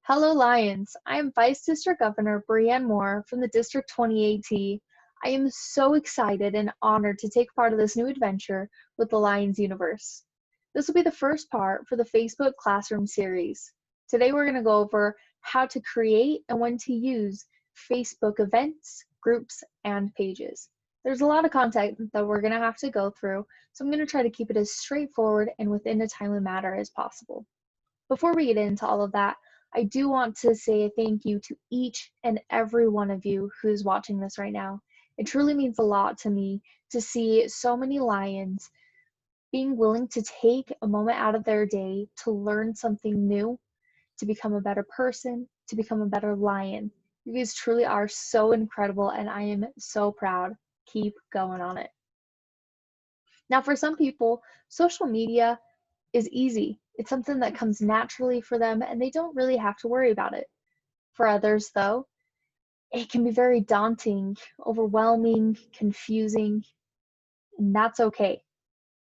Hello, Lions. I am Vice District Governor Brianne Moore from the District 20 AT. I am so excited and honored to take part of this new adventure with the Lions universe. This will be the first part for the Facebook Classroom series. Today we're going to go over how to create and when to use Facebook events, groups, and pages. There's a lot of content that we're going to have to go through, so I'm going to try to keep it as straightforward and within a timely manner as possible. Before we get into all of that, I do want to say a thank you to each and every one of you who's watching this right now. It truly means a lot to me to see so many Lions being willing to take a moment out of their day to learn something new, to become a better person, to become a better Lion. You guys truly are so incredible, and I am so proud. Keep going on it. Now, for some people, social media is easy. It's something that comes naturally for them and they don't really have to worry about it. For others, though, it can be very daunting, overwhelming, confusing, and that's okay.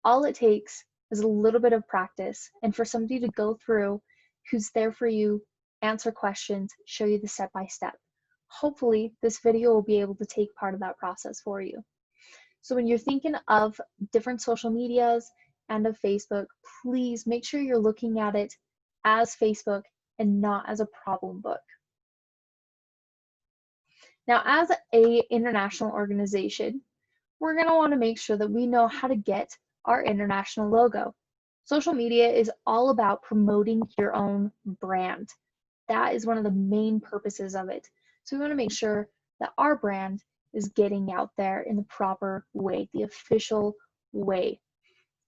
All it takes is a little bit of practice and for somebody to go through who's there for you, answer questions, show you the step-by-step. Hopefully, this video will be able to take part of that process for you. So when you're thinking of different social medias, and of Facebook, please make sure you're looking at it as Facebook and not as a problem book. Now, as an international organization, we're going to want to make sure that we know how to get our international logo. Social media is all about promoting your own brand. That is one of the main purposes of it. So we want to make sure that our brand is getting out there in the proper way, the official way.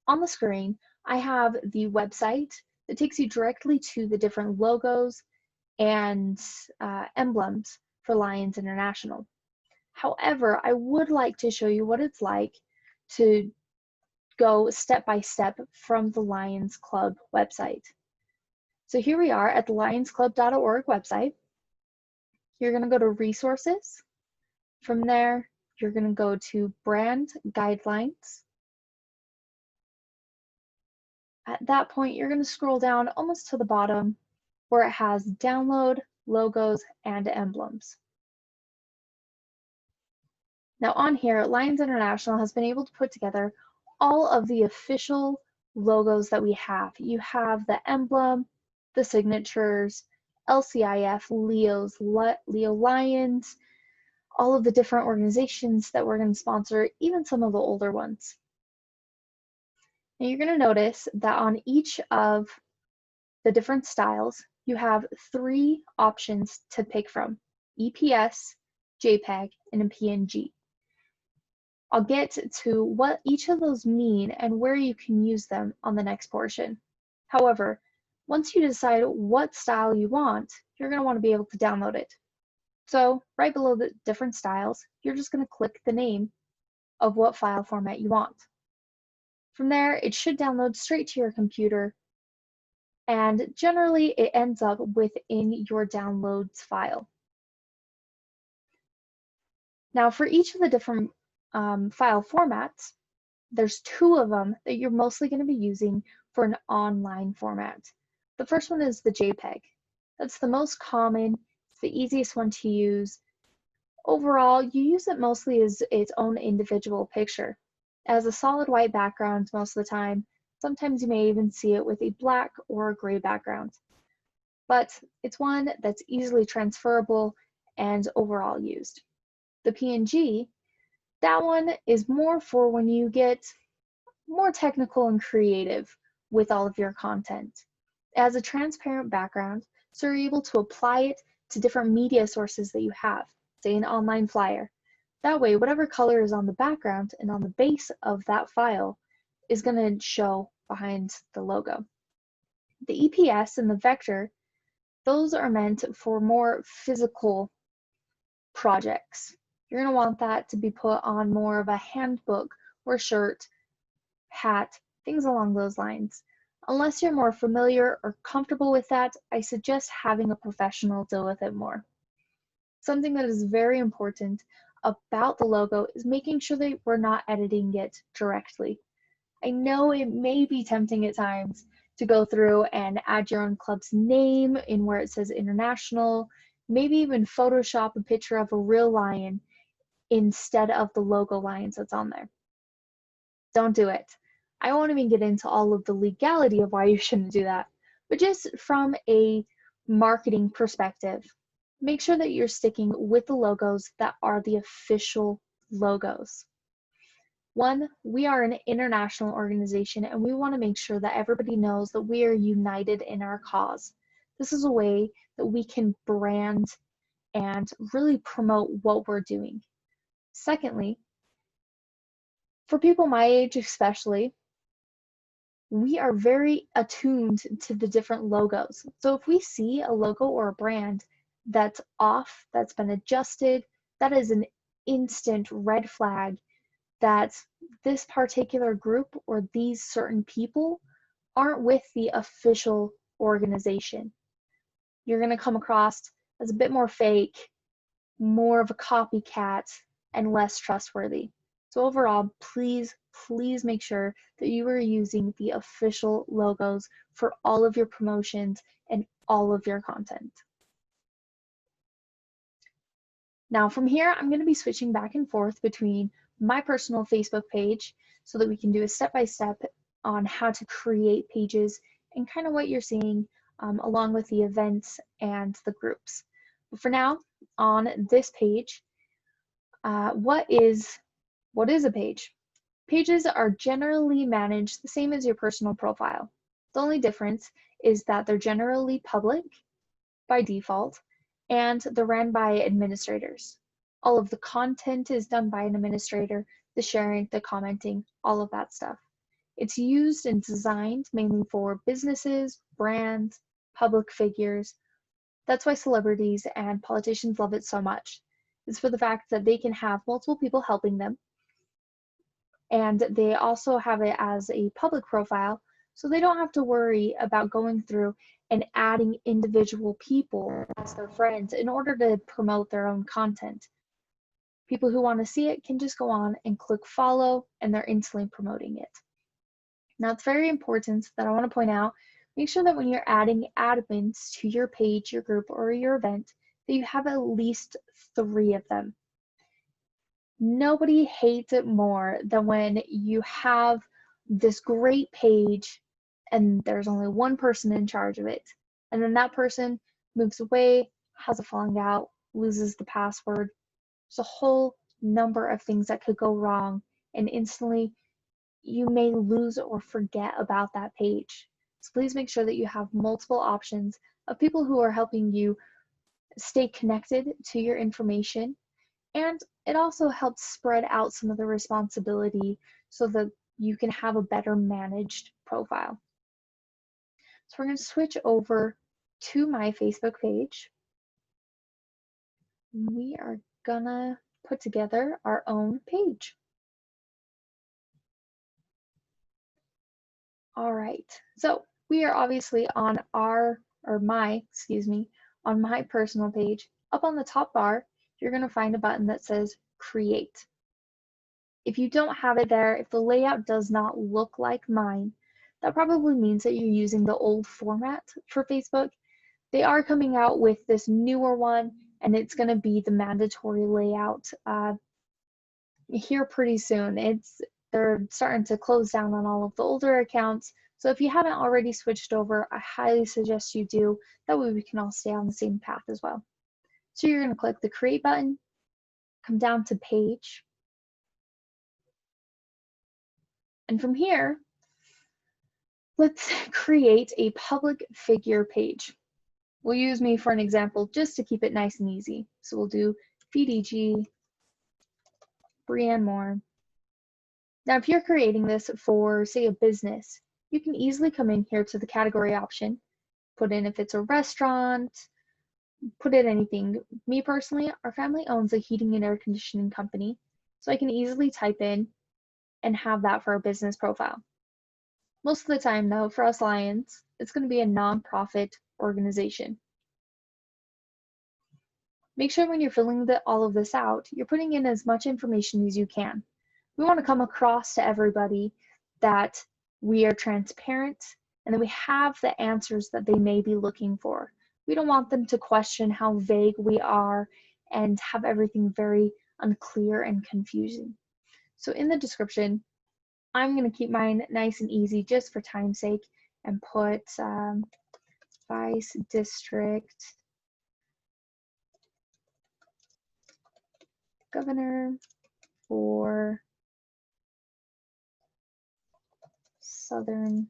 On the screen, I have the website that takes you directly to the different logos and emblems for Lions International. However, I would like to show you what it's like to go step by step from the Lions Club website. So here we are at the lionsclub.org website. You're going to go to resources. From there, you're going to go to brand guidelines. At that point, you're going to scroll down almost to the bottom where it has download, logos, and emblems. Now on here, Lions International has been able to put together all of the official logos that we have. You have the emblem, the signatures, LCIF, Leo's, Leo Lions, all of the different organizations that we're going to sponsor, even some of the older ones. And you're going to notice that on each of the different styles, you have 3 options to pick from: EPS, JPEG, and a PNG. I'll get to what each of those mean and where you can use them on the next portion. However, once you decide what style you want, you're going to want to be able to download it. So right below the different styles, you're just going to click the name of what file format you want. From there, it should download straight to your computer, and generally it ends up within your downloads file. Now for each of the different file formats, there's 2 of them that you're mostly going to be using for an online format. The first one is the JPEG. That's the most common, it's the easiest one to use. Overall, you use it mostly as its own individual picture. It has a solid white background most of the time. Sometimes you may even see it with a black or a gray background. But it's one that's easily transferable and overall used. The PNG, that one is more for when you get more technical and creative with all of your content. It has a transparent background, so you're able to apply it to different media sources that you have, say an online flyer. That way, whatever color is on the background and on the base of that file is going to show behind the logo. The EPS and the vector, those are meant for more physical projects. You're going to want that to be put on more of a handbook or shirt, hat, things along those lines. Unless you're more familiar or comfortable with that, I suggest having a professional deal with it more. Something that is very important about the logo is making sure that we're not editing it directly. I know it may be tempting at times to go through and add your own club's name in where it says international, maybe even Photoshop a picture of a real lion instead of the logo lions that's on there. Don't do it. I won't even get into all of the legality of why you shouldn't do that, but just from a marketing perspective, make sure that you're sticking with the logos that are the official logos. One, we are an international organization and we want to make sure that everybody knows that we are united in our cause. This is a way that we can brand and really promote what we're doing. Secondly, for people my age especially, we are very attuned to the different logos. So if we see a logo or a brand that's off, that's been adjusted, that is an instant red flag that this particular group or these certain people aren't with the official organization. You're going to come across as a bit more fake, more of a copycat, and less trustworthy. So overall, please make sure that you are using the official logos for all of your promotions and all of your content. Now from here, I'm going to be switching back and forth between my personal Facebook page so that we can do a step-by-step on how to create pages and kind of what you're seeing along with the events and the groups. But for now, on this page, what is a page? Pages are generally managed the same as your personal profile. The only difference is that they're generally public by default and they're ran by administrators. All of the content is done by an administrator, the sharing, the commenting, all of that stuff. It's used and designed mainly for businesses, brands, public figures. That's why celebrities and politicians love it so much. It's for the fact that they can have multiple people helping them, and they also have it as a public profile, so they don't have to worry about going through and adding individual people as their friends in order to promote their own content. People who want to see it can just go on and click follow, and they're instantly promoting it. Now, it's very important that I want to point out, make sure that when you're adding admins to your page, your group, or your event, that you have at least 3 of them. Nobody hates it more than when you have this great page and there's only one person in charge of it. And then that person moves away, has a falling out, loses the password. There's a whole number of things that could go wrong, and instantly you may lose or forget about that page. So please make sure that you have multiple options of people who are helping you stay connected to your information, and it also helps spread out some of the responsibility so that you can have a better managed profile. So we're going to switch over to my Facebook page. We are gonna put together our own page. All right, so we are obviously on on my personal page. Up on the top bar, you're gonna find a button that says Create. If you don't have it there, if the layout does not look like mine, that probably means that you're using the old format for Facebook. They are coming out with this newer one, and it's going to be the mandatory layout here pretty soon. They're starting to close down on all of the older accounts, so if you haven't already switched over, I highly suggest you do. That way we can all stay on the same path as well. So you're going to click the Create button, come down to Page, and from here, let's create a public figure page. We'll use me for an example just to keep it nice and easy. So we'll do VDG, Brianne Moore. Now, if you're creating this for, say, a business, you can easily come in here to the category option, put in if it's a restaurant, put in anything. Me personally, our family owns a heating and air conditioning company, so I can easily type in and have that for a business profile. Most of the time, though, for us Lions, it's going to be a nonprofit organization. Make sure when you're filling all of this out, you're putting in as much information as you can. We want to come across to everybody that we are transparent And then we have the answers that they may be looking for. We don't want them to question how vague we are and have everything very unclear and confusing. So in the description, I'm going to keep mine nice and easy just for time's sake and put Vice District Governor for Southern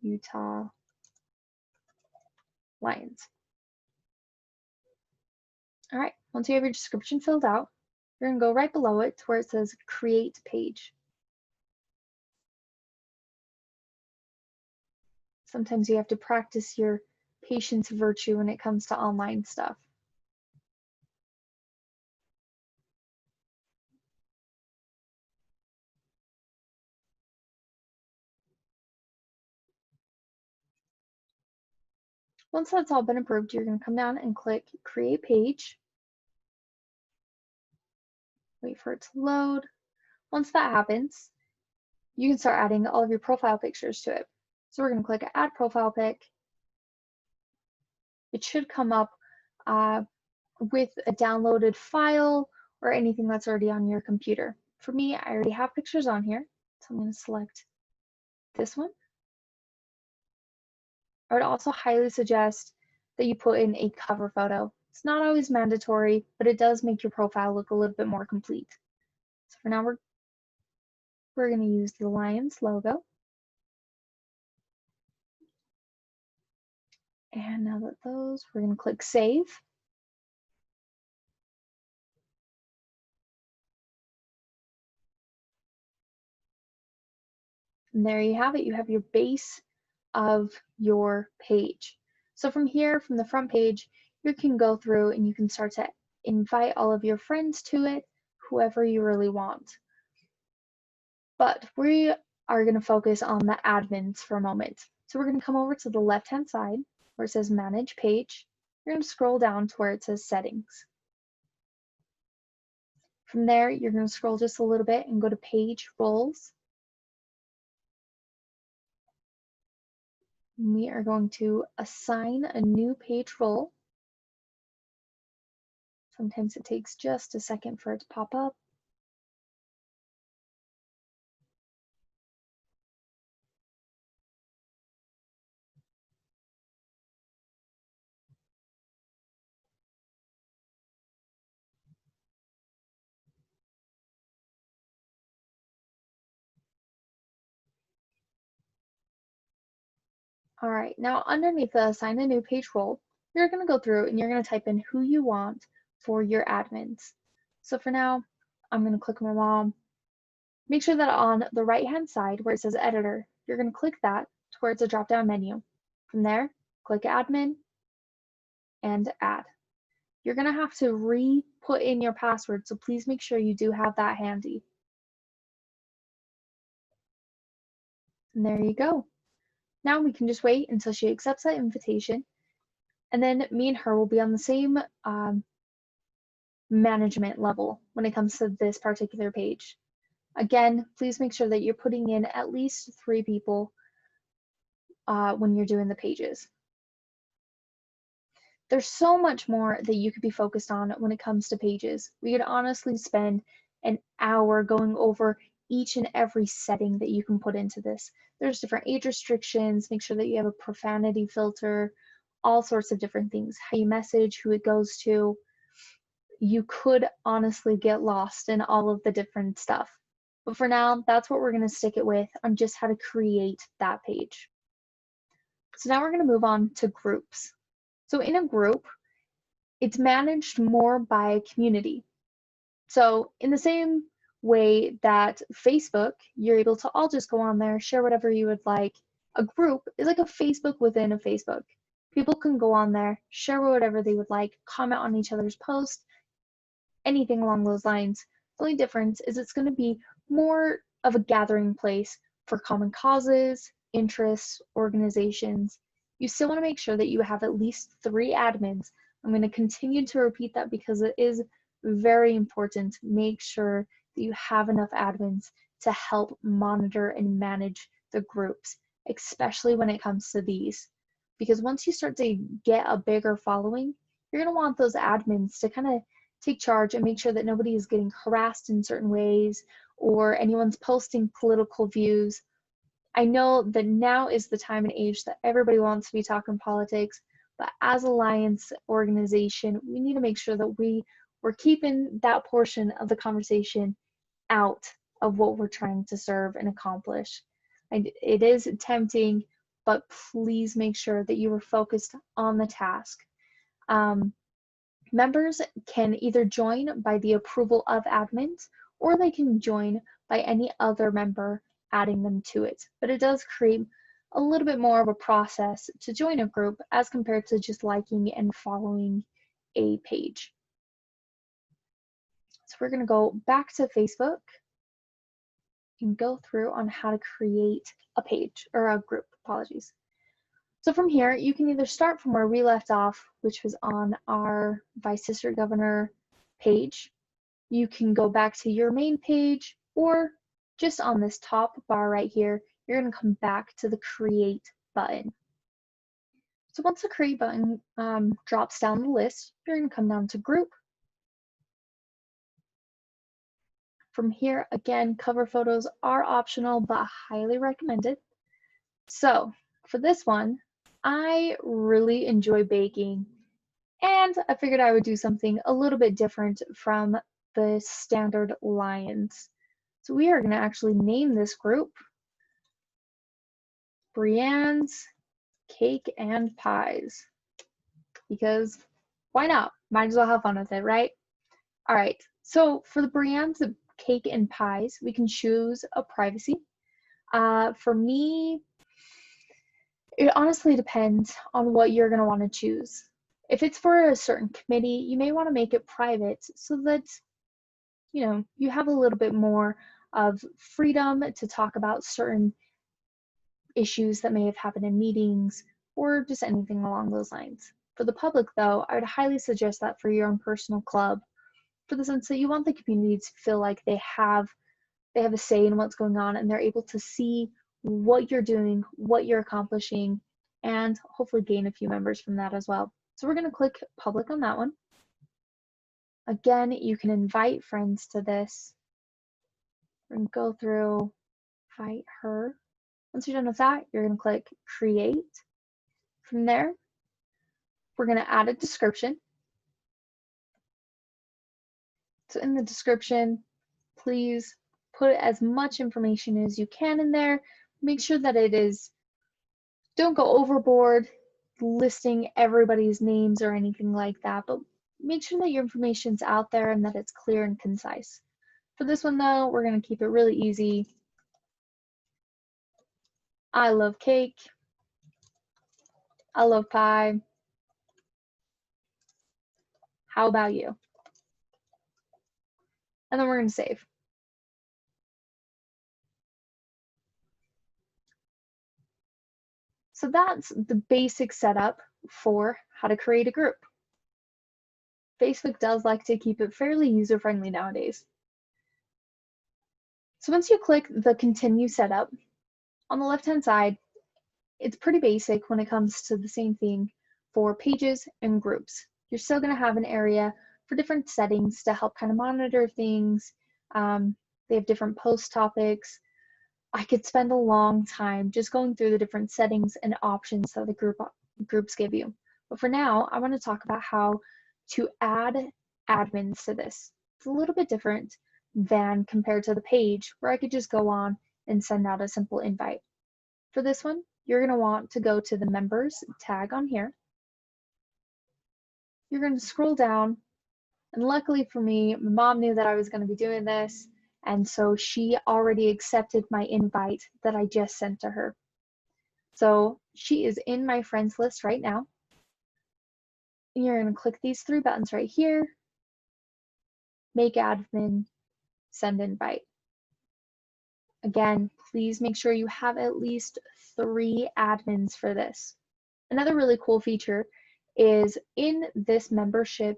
Utah Lions. All right, once you have your description filled out, you're going to go right below it to where it says Create Page. Sometimes you have to practice your patience virtue when it comes to online stuff. Once that's all been approved, you're going to come down and click Create Page. Wait for it to load. Once that happens, you can start adding all of your profile pictures to it. So we're going to click Add Profile Pic. It should come up with a downloaded file or anything that's already on your computer. For me, I already have pictures on here, so I'm going to select this one. I would also highly suggest that you put in a cover photo. It's not always mandatory, but it does make your profile look a little bit more complete. So for now, we're going to use the Lions logo. And now that we're going to click Save. And there you have it. You have your base of your page. So from here, from the front page, you can go through and you can start to invite all of your friends to it, whoever you really want. But we are going to focus on the admins for a moment. So we're going to come over to the left-hand side where it says Manage Page. You're going to scroll down to where it says Settings. From there, you're going to scroll just a little bit and go to Page Roles. We are going to assign a new page role. Sometimes it takes just a second for it to pop up. All right, now underneath the assign a new page role, you're going to go through and you're going to type in who you want for your admins. So for now, I'm going to click my mom. Make sure that on the right-hand side where it says editor, you're going to click that to where it's a drop-down menu. From there, click admin and add. You're going to have to re-put in your password, so please make sure you do have that handy. And there you go. Now we can just wait until she accepts that invitation, and then me and her will be on the same management level when it comes to this particular page. Again, please make sure that you're putting in at least 3 people when you're doing the pages. There's so much more that you could be focused on when it comes to pages. We could honestly spend an hour going over each and every setting that you can put into this. There's different age restrictions, make sure that you have a profanity filter, all sorts of different things, how you message, who it goes to. You could honestly get lost in all of the different stuff. But for now, that's what we're going to stick it with on just how to create that page. So now we're going to move on to groups. So in a group, it's managed more by community. So in the same way that Facebook, you're able to all just go on there, share whatever you would like. A group is like a Facebook within a Facebook. People can go on there, share whatever they would like, comment on each other's posts, anything along those lines. The only difference is it's going to be more of a gathering place for common causes, interests, organizations. You still want to make sure that you have at least 3 admins. I'm going to continue to repeat that because it is very important. Make sure that you have enough admins to help monitor and manage the groups. especially when it comes to these. Because once you start to get a bigger following, you're going to want those admins to kind of take charge and make sure that nobody is getting harassed in certain ways or anyone's posting political views. I know that now is the time and age that everybody wants to be talking politics, but as a Lions organization, we need to make sure that we're keeping that portion of the conversation out of what we're trying to serve and accomplish. And it is tempting, but please make sure that you are focused on the task. Members can either join by the approval of admins, or they can join by any other member adding them to it. But it does create a little bit more of a process to join a group as compared to just liking and following a page. So we're going to go back to Facebook and go through on how to create a page or a group, apologies. So from here, you can either start from where we left off, which was on our Vice District Governor page. You can go back to your main page, or just on this top bar right here, you're going to come back to the Create button. So once the Create button drops down the list, you're going to come down to Group. From here, again, cover photos are optional, but highly recommended. So for this one, I really enjoy baking, and I figured I would do something a little bit different from the standard Lions. So we are going to actually name this group Brianne's Cake and Pies, because why not? Might as well have fun with it, right? All right, so for the Brianne's Cake and Pies, we can choose a privacy. For me, it honestly depends on what you're going to want to choose. If it's for a certain committee, you may want to make it private so that you have a little bit more of freedom to talk about certain issues that may have happened in meetings or just anything along those lines. For the public, though, I would highly suggest that for your own personal club, for the sense that you want the community to feel like they have a say in what's going on, and they're able to see what you're doing, what you're accomplishing, and hopefully gain a few members from that as well. So we're going to click public on that one. Again, you can invite friends to this. We're going to go through, invite her. Once you're done with that, you're going to click create. From there, we're going to add a description. So in the description, please put as much information as you can in there. Make sure that it is, don't go overboard listing everybody's names or anything like that, but make sure that your information's out there and that it's clear and concise. For this one though, we're going to keep it really easy. I love cake. I love pie. How about you? And then we're going to save. So that's the basic setup for how to create a group. Facebook does like to keep it fairly user-friendly nowadays. So once you click the continue setup, on the left-hand side, it's pretty basic when it comes to the same thing for pages and groups. You're still going to have an area for different settings to help kind of monitor things. They have different post topics. I could spend a long time just going through the different settings and options that the groups give you. But for now, I want to talk about how to add admins to this. It's a little bit different than compared to the page where I could just go on and send out a simple invite. For this one, you're going to want to go to the members tag on here. You're going to scroll down, and luckily for me, my mom knew that I was going to be doing this, and so she already accepted my invite that I just sent to her. So she is in my friends list right now. And you're going to click these three buttons right here: make admin, send invite. Again, please make sure you have at least 3 admins for this. Another really cool feature is in this membership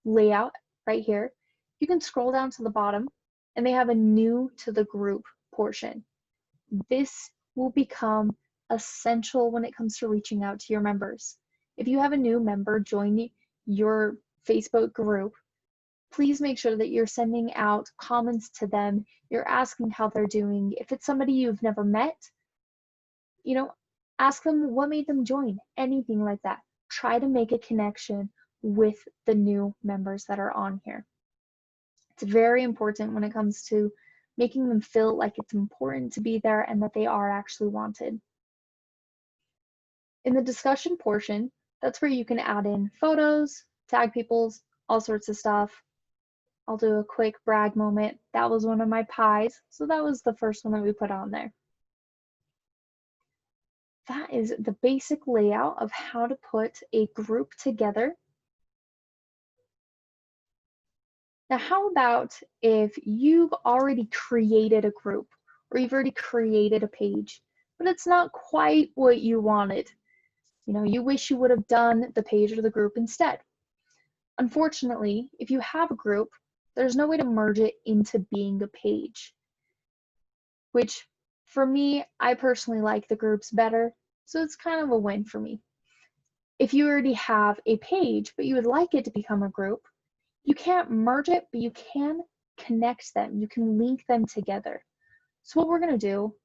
layout right here, you can scroll down to the bottom and they have a new to the group portion. This will become essential when it comes to reaching out to your members. If you have a new member join your Facebook group, please make sure that you're sending out comments to them. You're asking how they're doing. If it's somebody you've never met, ask them what made them join, anything like that. Try to make a connection with the new members that are on here. It's very important when it comes to making them feel like it's important to be there and that they are actually wanted. In the discussion portion, that's where you can add in photos, tag people's, all sorts of stuff. I'll do a quick brag moment. That was one of my pies, so that was the first one that we put on there. That is the basic layout of how to put a group together. Now, how about if you've already created a group or you've already created a page, but it's not quite what you wanted? You wish you would have done the page or the group instead. Unfortunately, if you have a group, there's no way to merge it into being a page, which for me, I personally like the groups better, so it's kind of a win for me. If you already have a page, but you would like it to become a group, you can't merge it, but you can connect them. You can link them together. So what we're going to do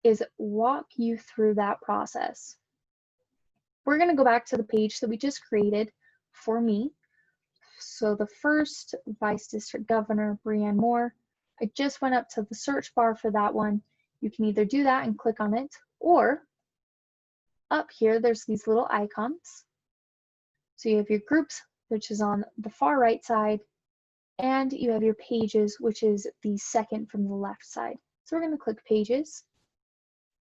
is walk you through that process. We're going to go back to the page that we just created for me. So the first Vice District Governor, Brianne Moore, I just went up to the search bar for that one. You can either do that and click on it, or up here, there's these little icons. So you have your groups, which is on the far right side, and you have your pages, which is the second from the left side. So we're going to click pages.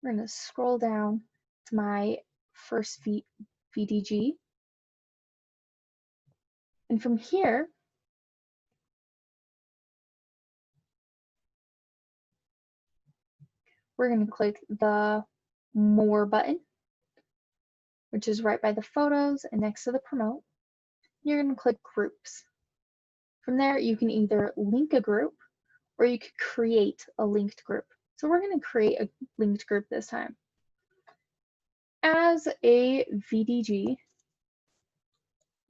We're going to scroll down to my first VDG. And from here, we're going to click the More button, which is right by the photos and next to the promote. You're going to click Groups. From there, you can either link a group or you could create a linked group. So we're going to create a linked group this time. As a VDG,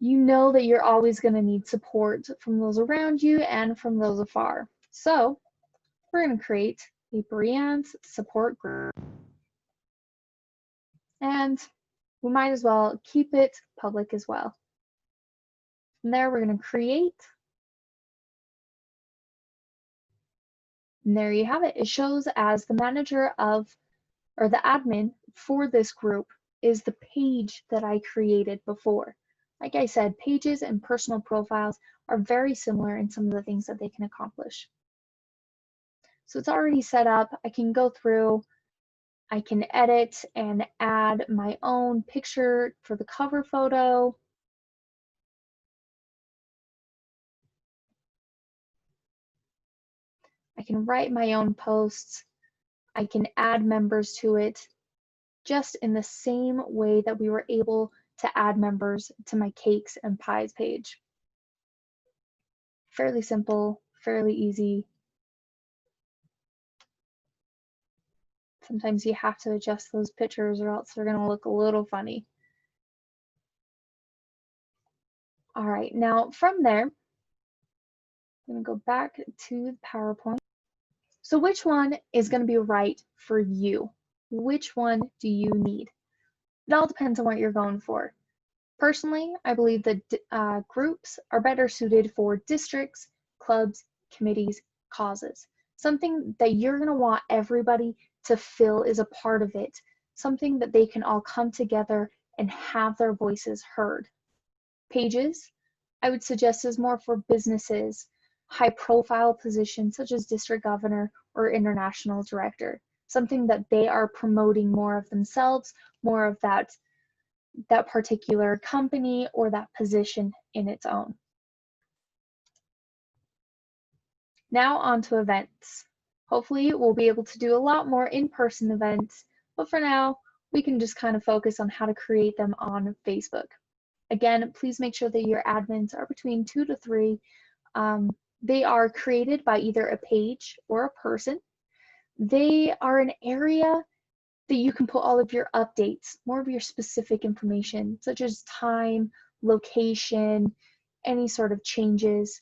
you know that you're always going to need support from those around you and from those afar. So we're going to create a Brianne's support group. And we might as well keep it public as well. From there, we're going to create. And there you have it. It shows as the manager of, or the admin for this group is the page that I created before. Like I said, pages and personal profiles are very similar in some of the things that they can accomplish. So it's already set up. I can go through, I can edit and add my own picture for the cover photo. I can write my own posts. I can add members to it, just in the same way that we were able to add members to my cakes and pies page. Fairly simple, fairly easy. Sometimes you have to adjust those pictures or else they're going to look a little funny. All right, now from there, I'm going to go back to PowerPoint. So which one is going to be right for you? Which one do you need? It all depends on what you're going for. Personally, I believe that groups are better suited for districts, clubs, committees, causes. Something that you're going to want everybody to feel is a part of it. Something that they can all come together and have their voices heard. Pages, I would suggest, is more for businesses, high-profile positions such as district governor or international director. Something that they are promoting more of themselves, more of that particular company or that position in its own. Now on to events. Hopefully we'll be able to do a lot more in-person events, but for now we can just kind of focus on how to create them on Facebook. Again, please make sure that your admins are between 2 to 3. They are created by either a page or a person. They are an area that you can put all of your updates, more of your specific information, such as time, location, any sort of changes.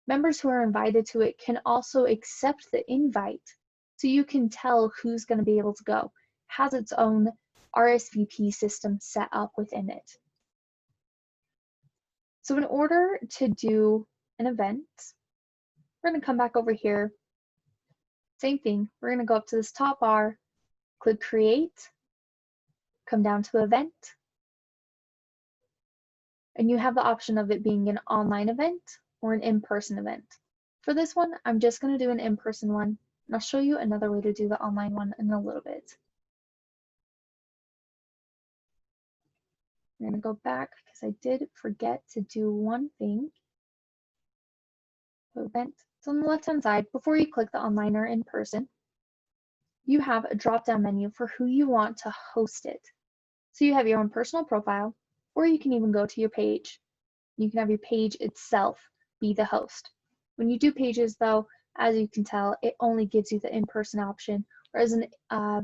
Members who are invited to it can also accept the invite, so you can tell who's going to be able to go. It has its own RSVP system set up within it. So in order to do an event, we're going to come back over here. Same thing, we're going to go up to this top bar, click create, come down to event, and you have the option of it being an online event or an in-person event. For this one, I'm just going to do an in-person one, and I'll show you another way to do the online one in a little bit. I'm going to go back because I did forget to do one thing. Event. So on the left-hand side, before you click the online or in-person, you have a drop-down menu for who you want to host it. So you have your own personal profile, or you can even go to your page. You can have your page itself be the host. When you do pages though, as you can tell, it only gives you the in-person option, whereas a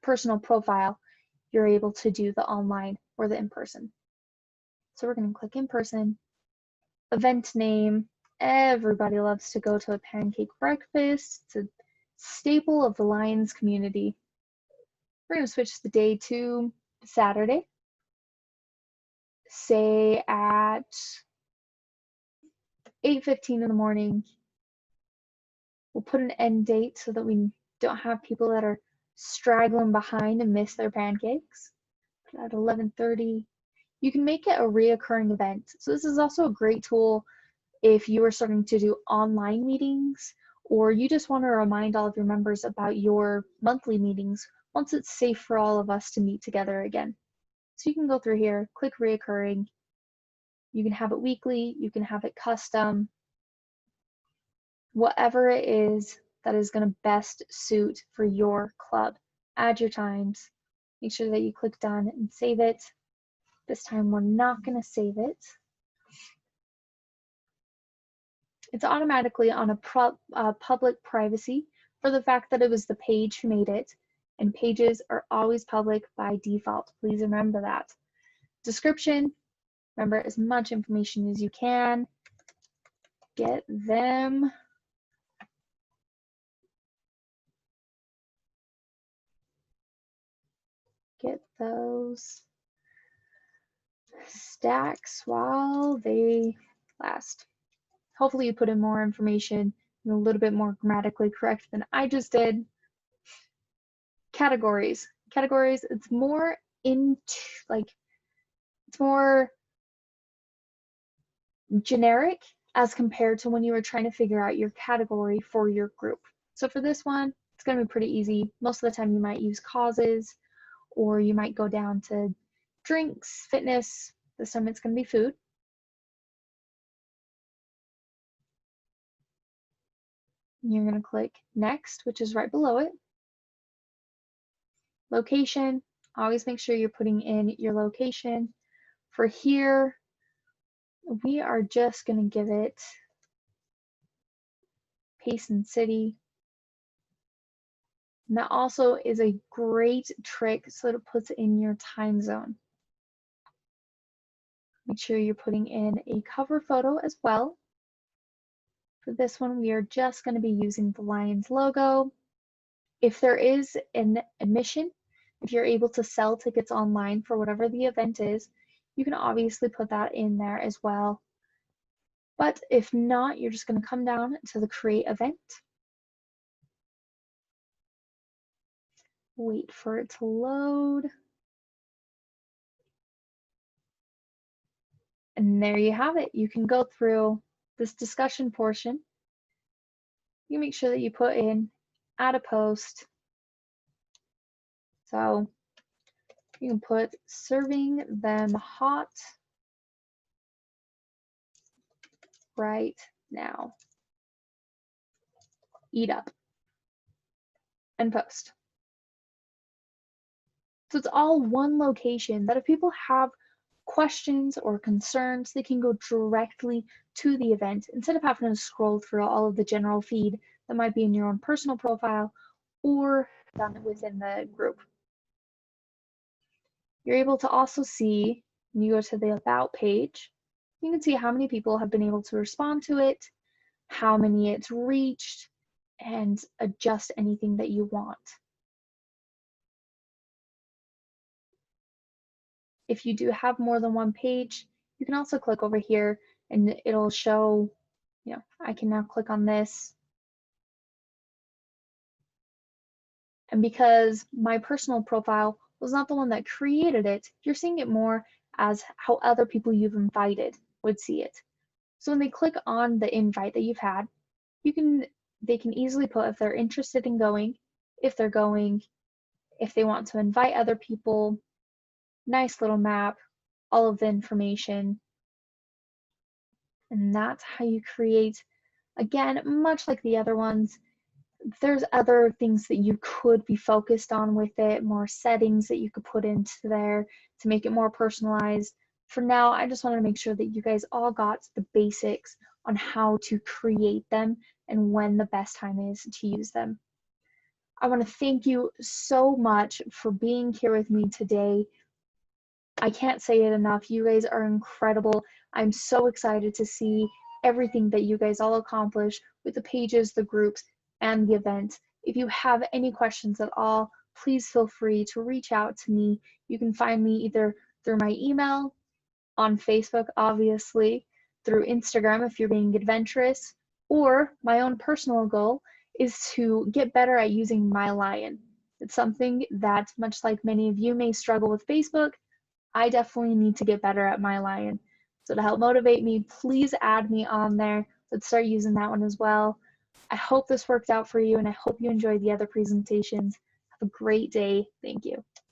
personal profile, you're able to do the online or the in-person. So we're going to click in-person, event name. Everybody loves to go to a pancake breakfast. It's a staple of the Lions community. We're going to switch the day to Saturday. Say at 8:15 in the morning. We'll put an end date so that we don't have people that are straggling behind and miss their pancakes. At 11:30. You can make it a reoccurring event. So this is also a great tool if you are starting to do online meetings, or you just want to remind all of your members about your monthly meetings once it's safe for all of us to meet together again. So you can go through here, click reoccurring. You can have it weekly, you can have it custom, whatever it is that is going to best suit for your club. Add your times, make sure that you click done and save it. This time we're not going to save it. It's automatically on a public privacy for the fact that it was the page who made it, and pages are always public by default. Please remember that. Description, remember as much information as you can. Get them. Get those stacks while they last. Hopefully you put in more information and a little bit more grammatically correct than I just did. Categories. Categories, it's more it's more generic as compared to when you were trying to figure out your category for your group. So for this one, it's going to be pretty easy. Most of the time you might use causes, or you might go down to drinks, fitness. This time it's going to be food. You're going to click next, which is right below it. Location, always make sure you're putting in your location. For here, we are just going to give it Payson City. And that also is a great trick so that it puts it in your time zone. Make sure you're putting in a cover photo as well. For this one, we are just going to be using the Lions logo. If there is an admission, if you're able to sell tickets online for whatever the event is, you can obviously put that in there as well. But if not, you're just going to come down to the create event. Wait for it to load. And there you have it. You can go through this discussion portion. You make sure that you put in add a post. So you can put serving them hot right now. Eat up and post. So it's all one location that if people have questions or concerns, they can go directly to the event instead of having to scroll through all of the general feed that might be in your own personal profile or done within the group. You're able to also see, when you go to the About page, you can see how many people have been able to respond to it, how many it's reached, and adjust anything that you want. If you do have more than one page, you can also click over here and it'll show, I can now click on this. And because my personal profile was not the one that created it, you're seeing it more as how other people you've invited would see it. So when they click on the invite that you've had, they can easily put if they're interested in going, if they're going, if they want to invite other people, nice little map, all of the information. And that's how you create, again, much like the other ones. There's other things that you could be focused on with it, more settings that you could put into there to make it more personalized. For now, I just wanted to make sure that you guys all got the basics on how to create them and when the best time is to use them. I want to thank you so much for being here with me today. I can't say it enough. You guys are incredible. I'm so excited to see everything that you guys all accomplish with the pages, the groups, and the event. If you have any questions at all, please feel free to reach out to me. You can find me either through my email, on Facebook, obviously, through Instagram if you're being adventurous, or my own personal goal is to get better at using MyLion. It's something that, much like many of you may struggle with Facebook, I definitely need to get better at MyLion. So to help motivate me, please add me on there. Let's start using that one as well. I hope this worked out for you, and I hope you enjoyed the other presentations. Have a great day. Thank you.